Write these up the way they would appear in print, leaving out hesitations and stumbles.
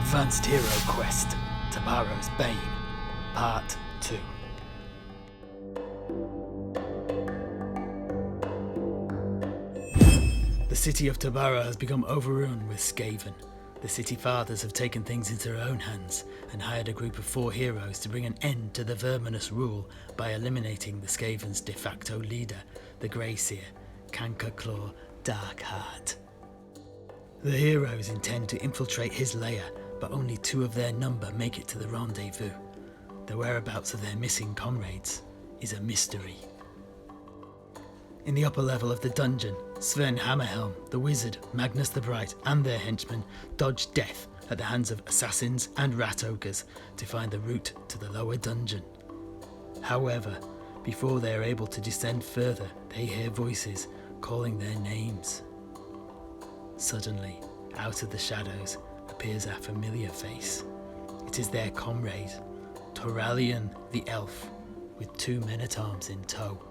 Advanced Heroquest, Tobaro's Bane, Part 2. The city of Tobaro has become overrun with Skaven. The city fathers have taken things into their own hands and hired a group of 4 heroes to bring an end to the verminous rule by eliminating the Skaven's de facto leader, the Greyseer, Cankerclaw Darkheart. The heroes intend to infiltrate his lair, but only 2 of their number make it to the rendezvous. The whereabouts of their missing comrades is a mystery. In the upper level of the dungeon, Sven Hammerhelm, the wizard, Magnus the Bright, and their henchmen dodge death at the hands of assassins and rat ogres to find the route to the lower dungeon. However, before they are able to descend further, they hear voices calling their names. Suddenly, out of the shadows, appears a familiar face. It is their comrade, Toralion the Elf, with 2 men-at-arms in tow.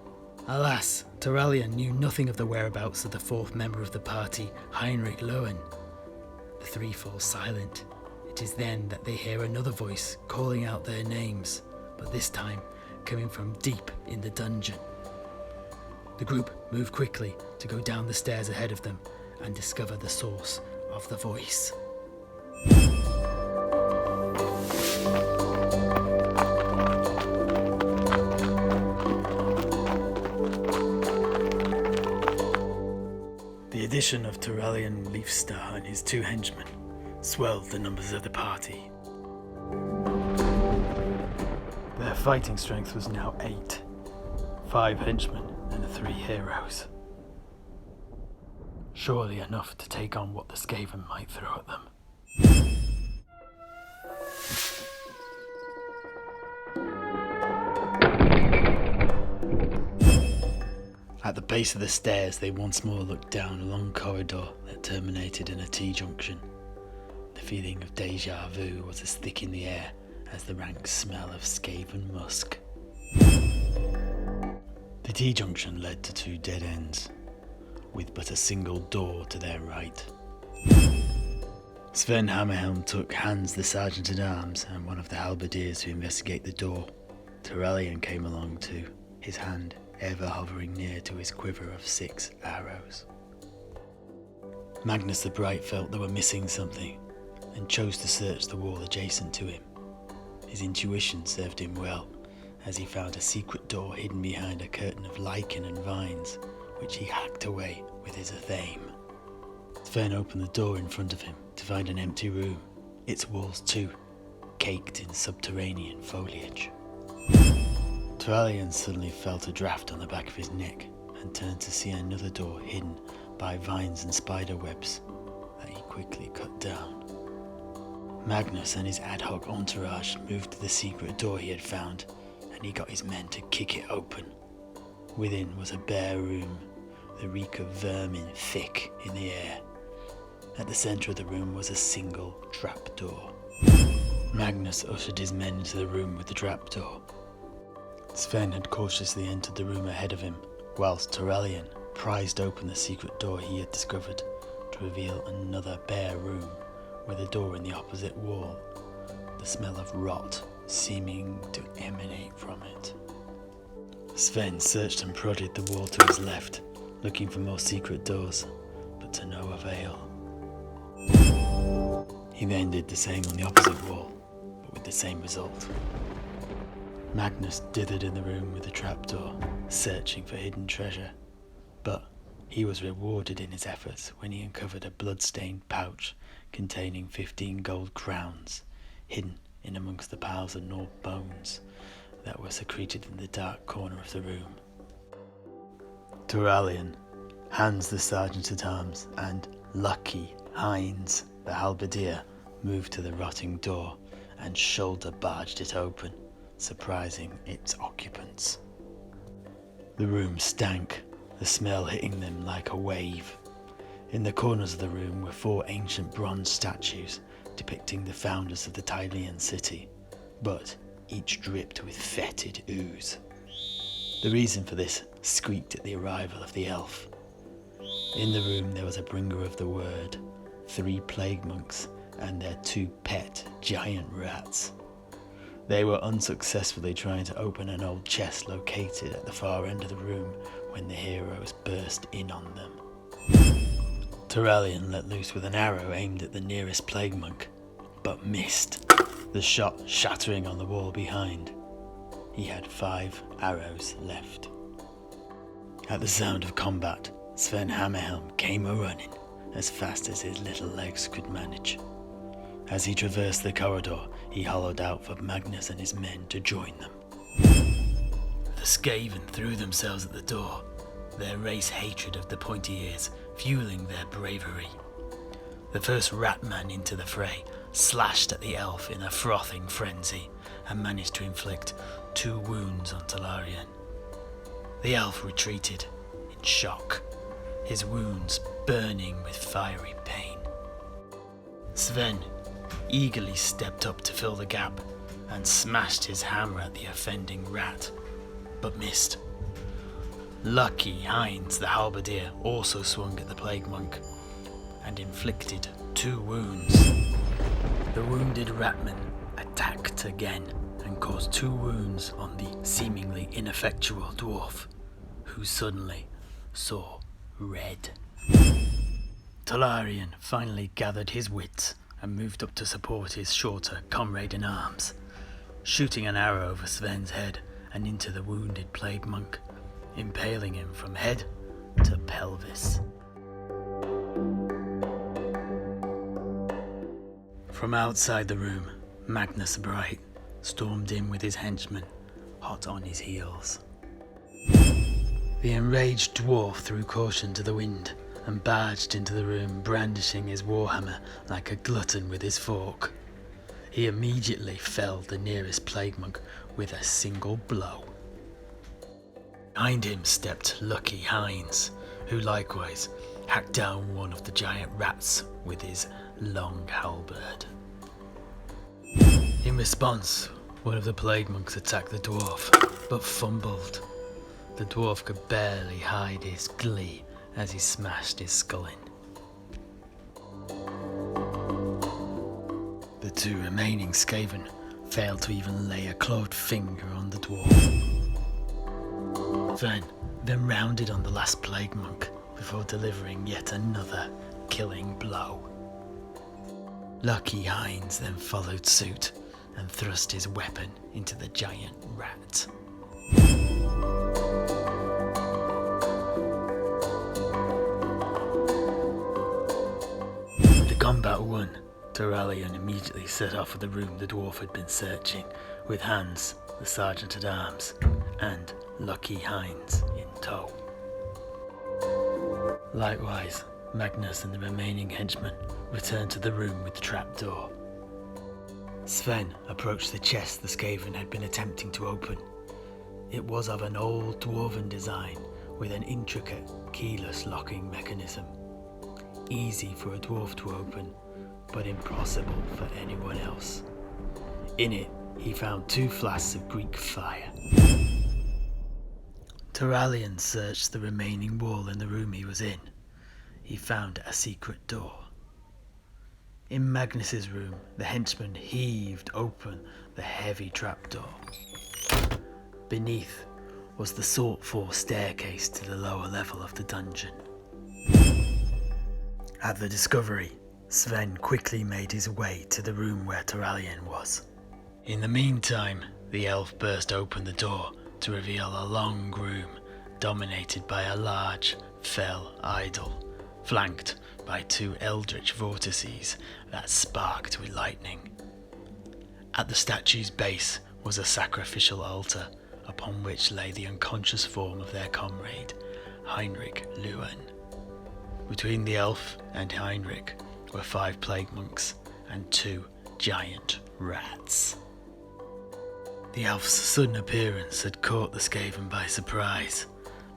Alas, Toralion knew nothing of the whereabouts of the 4th member of the party, Heinrich Lowen. The 3 fall silent. It is then that they hear another voice calling out their names, but this time coming from deep in the dungeon. The group move quickly to go down the stairs ahead of them and discover the source of the voice. The addition of Toralion Leafstar and his 2 henchmen swelled the numbers of the party. Their fighting strength was now 8, 5 henchmen and 3 heroes. Surely enough to take on what the Skaven might throw at them. At the base of the stairs, they once more looked down a long corridor that terminated in a T-junction. The feeling of deja vu was as thick in the air as the rank smell of Skaven musk. The T-junction led to 2 dead ends, with but a single door to their right. Sven Hammerhelm took Hans the Sergeant-at-Arms and one of the halberdiers to investigate the door. Toralion came along too, his hand ever hovering near to his quiver of 6 arrows. Magnus the Bright felt they were missing something and chose to search the wall adjacent to him. His intuition served him well, as he found a secret door hidden behind a curtain of lichen and vines, which he hacked away with his athame. Sven opened the door in front of him to find an empty room, its walls too, caked in subterranean foliage. Toralion suddenly felt a draft on the back of his neck and turned to see another door hidden by vines and spider webs that he quickly cut down. Magnus and his ad hoc entourage moved to the secret door he had found, and he got his men to kick it open. Within was a bare room, the reek of vermin thick in the air. At the centre of the room was a single trapdoor. Magnus ushered his men into the room with the trapdoor. Sven had cautiously entered the room ahead of him, whilst Toralion prized open the secret door he had discovered to reveal another bare room with a door in the opposite wall, the smell of rot seeming to emanate from it. Sven searched and prodded the wall to his left, looking for more secret doors, but to no avail. He then did the same on the opposite wall, but with the same result. Magnus dithered in the room with the trapdoor, searching for hidden treasure, but he was rewarded in his efforts when he uncovered a blood-stained pouch containing 15 gold crowns, hidden in amongst the piles of gnawed bones that were secreted in the dark corner of the room. Toralion, Hans the Sergeant-at-Arms, and Lucky Heinz the halberdier moved to the rotting door and shoulder-barged it open, surprising its occupants. The room stank, the smell hitting them like a wave. In the corners of the room were 4 ancient bronze statues depicting the founders of the Tylian city, but each dripped with fetid ooze. The reason for this squeaked at the arrival of the elf. In the room there was a bringer of the word, 3 plague monks and their 2 pet giant rats. They were unsuccessfully trying to open an old chest located at the far end of the room when the heroes burst in on them. Turalyon let loose with an arrow aimed at the nearest plague monk, but missed, the shot shattering on the wall behind. He had 5 arrows left. At the sound of combat, Sven Hammerhelm came a-running as fast as his little legs could manage. As he traversed the corridor, he hollowed out for Magnus and his men to join them. The Skaven threw themselves at the door, their race hatred of the pointy ears fueling their bravery. The first Ratman into the fray slashed at the elf in a frothing frenzy and managed to inflict 2 wounds on Turalyon. The elf retreated in shock, his wounds burning with fiery pain. Sven eagerly stepped up to fill the gap and smashed his hammer at the offending rat, but missed. Lucky Heinz the halberdier also swung at the plague monk and inflicted 2 wounds. The wounded ratman attacked again and caused 2 wounds on the seemingly ineffectual dwarf, who suddenly saw red. Turalyon finally gathered his wits and moved up to support his shorter comrade-in-arms, shooting an arrow over Sven's head and into the wounded plague monk, impaling him from head to pelvis. From outside the room, Magnus Bright stormed in with his henchmen, hot on his heels. The enraged dwarf threw caution to the wind and barged into the room, brandishing his warhammer like a glutton with his fork. He immediately felled the nearest plague monk with a single blow. Behind him stepped Lucky Heinz, who likewise hacked down one of the giant rats with his long halberd. In response, one of the plague monks attacked the dwarf, but fumbled. The dwarf could barely hide his glee as he smashed his skull in. The 2 remaining Skaven failed to even lay a clawed finger on the dwarf. Sven then rounded on the last plague monk before delivering yet another killing blow. Lucky Heinz then followed suit and thrust his weapon into the giant rat. With the combat won, Turalyon immediately set off for the room the dwarf had been searching, with Hans, the sergeant-at-arms, and Lucky Heinz in tow. Likewise, Magnus and the remaining henchmen returned to the room with the trapdoor. Sven approached the chest the Skaven had been attempting to open. It was of an old dwarven design with an intricate keyless locking mechanism. Easy for a dwarf to open, but impossible for anyone else. In it, he found 2 flasks of Greek fire. Turalyon searched the remaining wall in the room he was in. He found a secret door. In Magnus's room, the henchman heaved open the heavy trapdoor. Beneath was the sought-for staircase to the lower level of the dungeon. At the discovery, Sven quickly made his way to the room where Turalyon was. In the meantime, the elf burst open the door to reveal a long room dominated by a large, fell idol, flanked by 2 eldritch vortices that sparked with lightning. At the statue's base was a sacrificial altar, upon which lay the unconscious form of their comrade, Heinrich Luen. Between the elf and Heinrich were 5 plague monks and 2 giant rats. The elf's sudden appearance had caught the Skaven by surprise,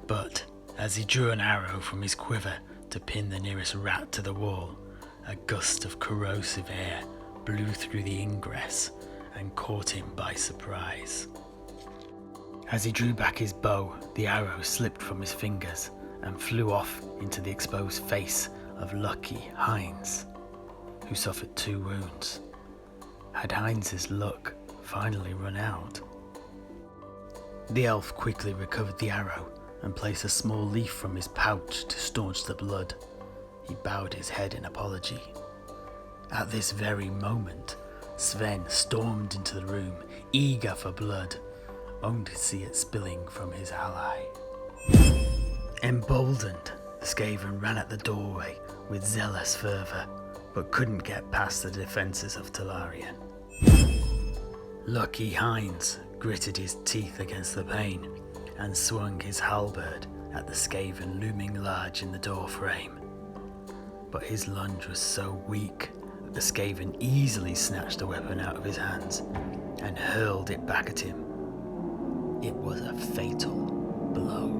but as he drew an arrow from his quiver to pin the nearest rat to the wall, a gust of corrosive air blew through the ingress and caught him by surprise. As he drew back his bow, the arrow slipped from his fingers and flew off into the exposed face of Lucky Heinz. who suffered 2 wounds. Had Heinz's luck finally run out? The elf quickly recovered the arrow and placed a small leaf from his pouch to staunch the blood. He bowed his head in apology. At this very moment, Sven stormed into the room, eager for blood, only to see it spilling from his ally. Emboldened, the Skaven ran at the doorway with zealous fervour, but couldn't get past the defences of Tolarian. Lucky Heinz gritted his teeth against the pane and swung his halberd at the Skaven looming large in the door frame. But his lunge was so weak that the Skaven easily snatched the weapon out of his hands and hurled it back at him. It was a fatal blow.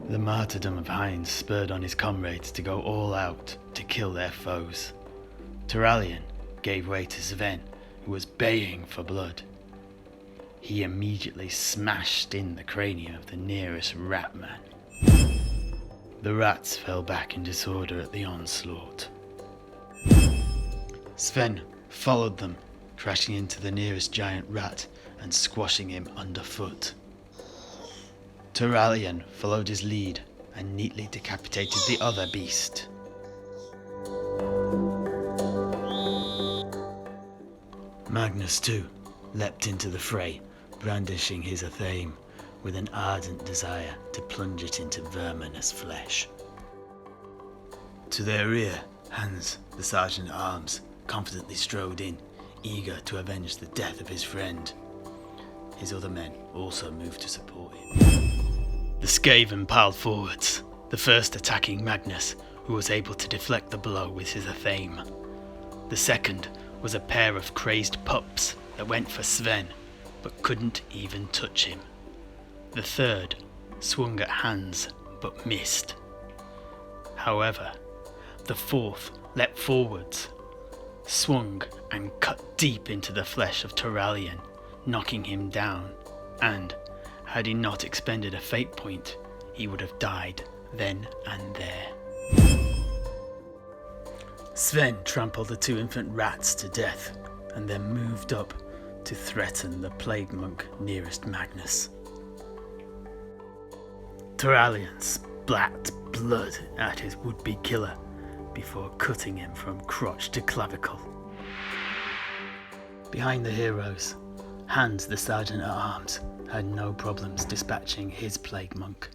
The martyrdom of Heinz spurred on his comrades to go all out to kill their foes. Tolarian gave way to Sven, who was baying for blood. He immediately smashed in the cranium of the nearest rat man. The rats fell back in disorder at the onslaught. Sven followed them, crashing into the nearest giant rat and squashing him underfoot. Tolarian followed his lead and neatly decapitated the other beast. Magnus too leapt into the fray, brandishing his athame with an ardent desire to plunge it into verminous flesh. To their rear, Hans, the sergeant-at-arms, confidently strode in, eager to avenge the death of his friend. His other men also moved to support him. The Skaven piled forwards, the first attacking Magnus, who was able to deflect the blow with his athame. The second was a pair of crazed pups that went for Sven, but couldn't even touch him. The third swung at Hans, but missed. However, the fourth leapt forwards, swung and cut deep into the flesh of Tolarian, knocking him down, and, had he not expended a fate point, he would have died then and there. Sven trampled the 2 infant rats to death, and then moved up to threaten the plague monk nearest Magnus. Tolarian splat blood at his would-be killer before cutting him from crotch to clavicle. Behind the heroes, Hans the sergeant-at-arms had no problems dispatching his plague monk.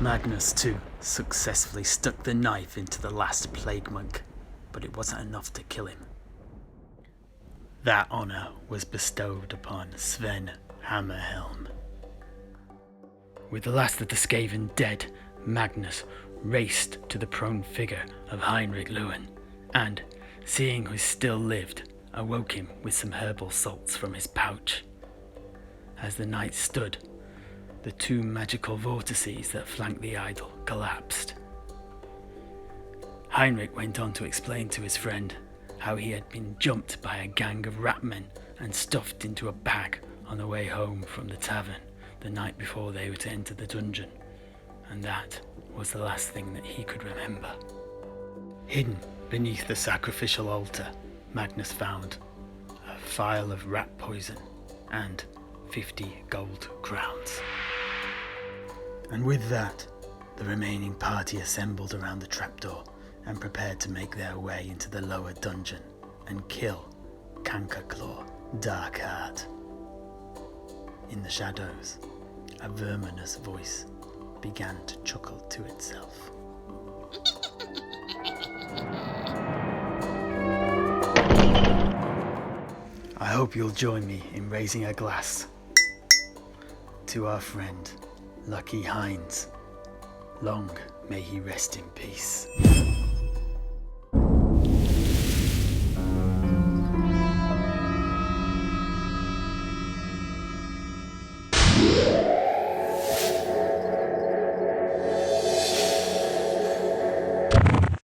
Magnus too successfully stuck the knife into the last plague monk, but it wasn't enough to kill him. That honour was bestowed upon Sven Hammerhelm. With the last of the Skaven dead, Magnus raced to the prone figure of Heinrich Lewin, and, seeing who still lived, awoke him with some herbal salts from his pouch. As the knight stood, the 2 magical vortices that flanked the idol collapsed. Heinrich went on to explain to his friend how he had been jumped by a gang of ratmen and stuffed into a bag on the way home from the tavern the night before they were to enter the dungeon, and that was the last thing that he could remember. Hidden beneath the sacrificial altar, Magnus found a phial of rat poison and 50 gold crowns. And with that, the remaining party assembled around the trapdoor and prepared to make their way into the lower dungeon and kill Cankerclaw Darkheart. In the shadows, a verminous voice began to chuckle to itself. I hope you'll join me in raising a glass to our friend, Lucky Heinz. Long may he rest in peace.